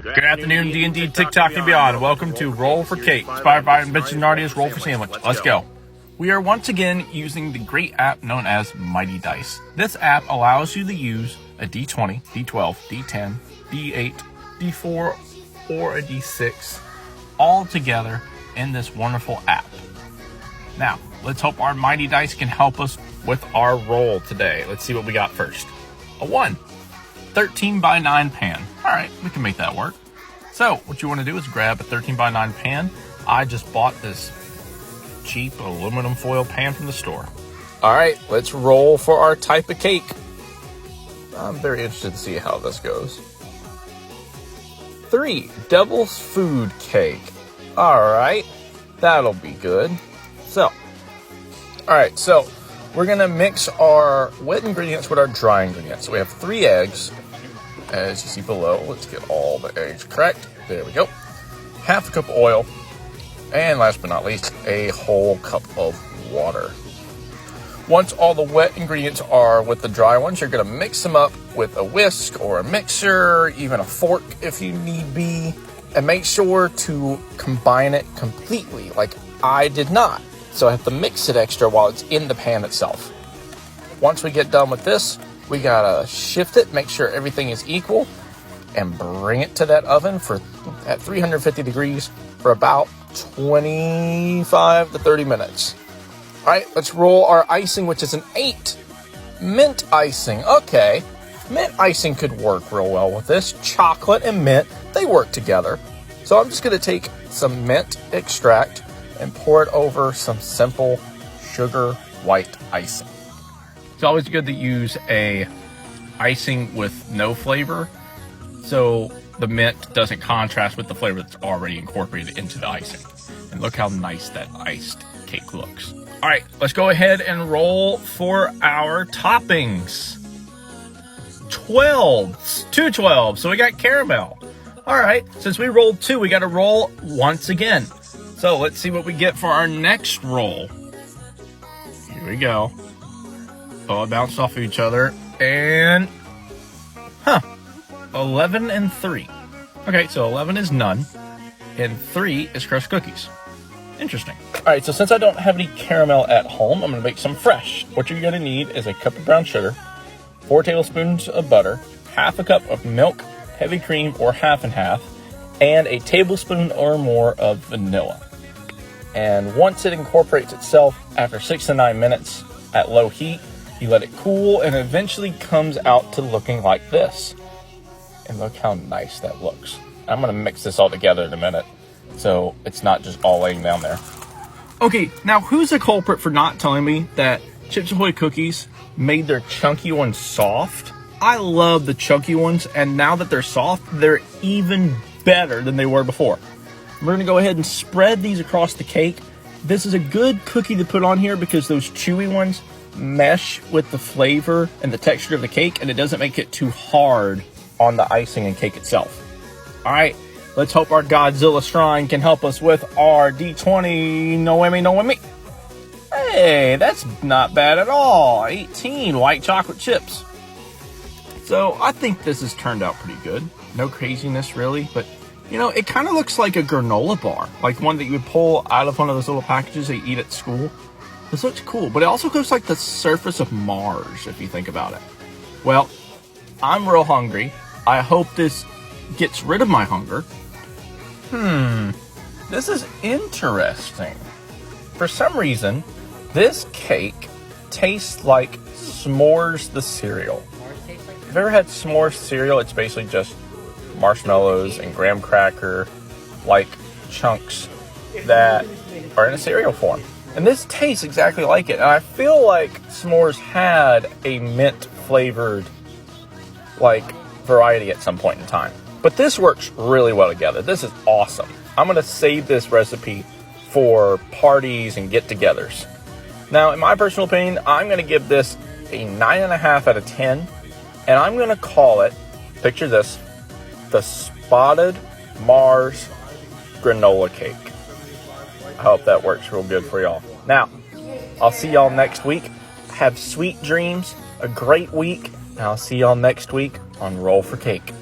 Good afternoon, D&D, TikTok, and beyond. Welcome to Roll for Cake, inspired by invention Aardia's Roll for Sandwich. Let's go. We are once again using the great app known as Mighty Dice. This app allows you to use a D20, D12, D10, D8, D4, or a D6 all together in this wonderful app. Now, let's hope our Mighty Dice can help us with our roll today. Let's see what we got first. A 1. 13 by 9 pan. All right, we can make that work. So what you want to do is grab a 13 by 9 pan. I just bought this cheap aluminum foil pan from the store. All right, let's roll for our type of cake. I'm very interested to see how this goes. 3, devil's food cake. All right, that'll be good. So we're going to mix our wet ingredients with our dry ingredients. So we have 3 eggs, as you see below. Let's get all the eggs cracked. There we go. Half a cup of oil. And last but not least, a whole cup of water. Once all the wet ingredients are with the dry ones, you're going to mix them up with a whisk or a mixer, even a fork if you need be. And make sure to combine it completely, like I did not. So I have to mix it extra while it's in the pan itself. Once we get done with this, we gotta shift it, make sure everything is equal, and bring it to that oven at 350 degrees for about 25 to 30 minutes. All right, let's roll our icing, which is an 8. Mint icing. Okay, mint icing could work real well with this. Chocolate and mint, they work together. So I'm just gonna take some mint extract and pour it over some simple sugar white icing. It's always good to use a icing with no flavor, so the mint doesn't contrast with the flavor that's already incorporated into the icing. And look how nice that iced cake looks. All right, let's go ahead and roll for our toppings. 2 12, so we got caramel. All right, since we rolled 2, we got to roll once again. So let's see what we get for our next roll. Here we go. Oh, it bounced off of each other. And, 11 and 3. Okay, so 11 is none. And 3 is crushed cookies. Interesting. All right, so since I don't have any caramel at home, I'm going to make some fresh. What you're going to need is a cup of brown sugar, 4 tablespoons of butter, half a cup of milk, heavy cream, or half and half, and a tablespoon or more of vanilla. And once it incorporates itself after 6 to 9 minutes at low heat, you let it cool and eventually comes out to looking like this. And look how nice that looks. I'm going to mix this all together in a minute so it's not just all laying down there. Okay, now who's the culprit for not telling me that Chips Ahoy cookies made their chunky ones soft? I love the chunky ones, and now that they're soft, they're even better than they were before. We're going to go ahead and spread these across the cake. This is a good cookie to put on here because those chewy ones mesh with the flavor and the texture of the cake, and it doesn't make it too hard on the icing and cake itself. All right, let's hope our Godzilla shrine can help us with our D20 Noemi. Hey, that's not bad at all. 18 white chocolate chips. So I think this has turned out pretty good. No craziness really, but you know, it kind of looks like a granola bar, like one that you would pull out of one of those little packages they eat at school. This looks cool, but it also looks like the surface of Mars, if you think about it. Well, I'm real hungry. I hope this gets rid of my hunger. This is interesting. For some reason, this cake tastes like S'mores the cereal. Have you ever had S'mores cereal? It's basically just marshmallows and graham cracker like chunks that are in a cereal form, and this tastes exactly like it. And I feel like S'mores had a mint flavored like variety at some point in time, but this works really well together. This is awesome. I'm gonna save this recipe for parties and get-togethers. Now, in my personal opinion, I'm gonna give this a 9.5 out of 10, and I'm gonna call it, picture this, the Spotted Mars granola cake. I hope that works real good for y'all. Now, I'll see y'all next week. Have sweet dreams, a great week, and I'll see y'all next week on Roll for Cake.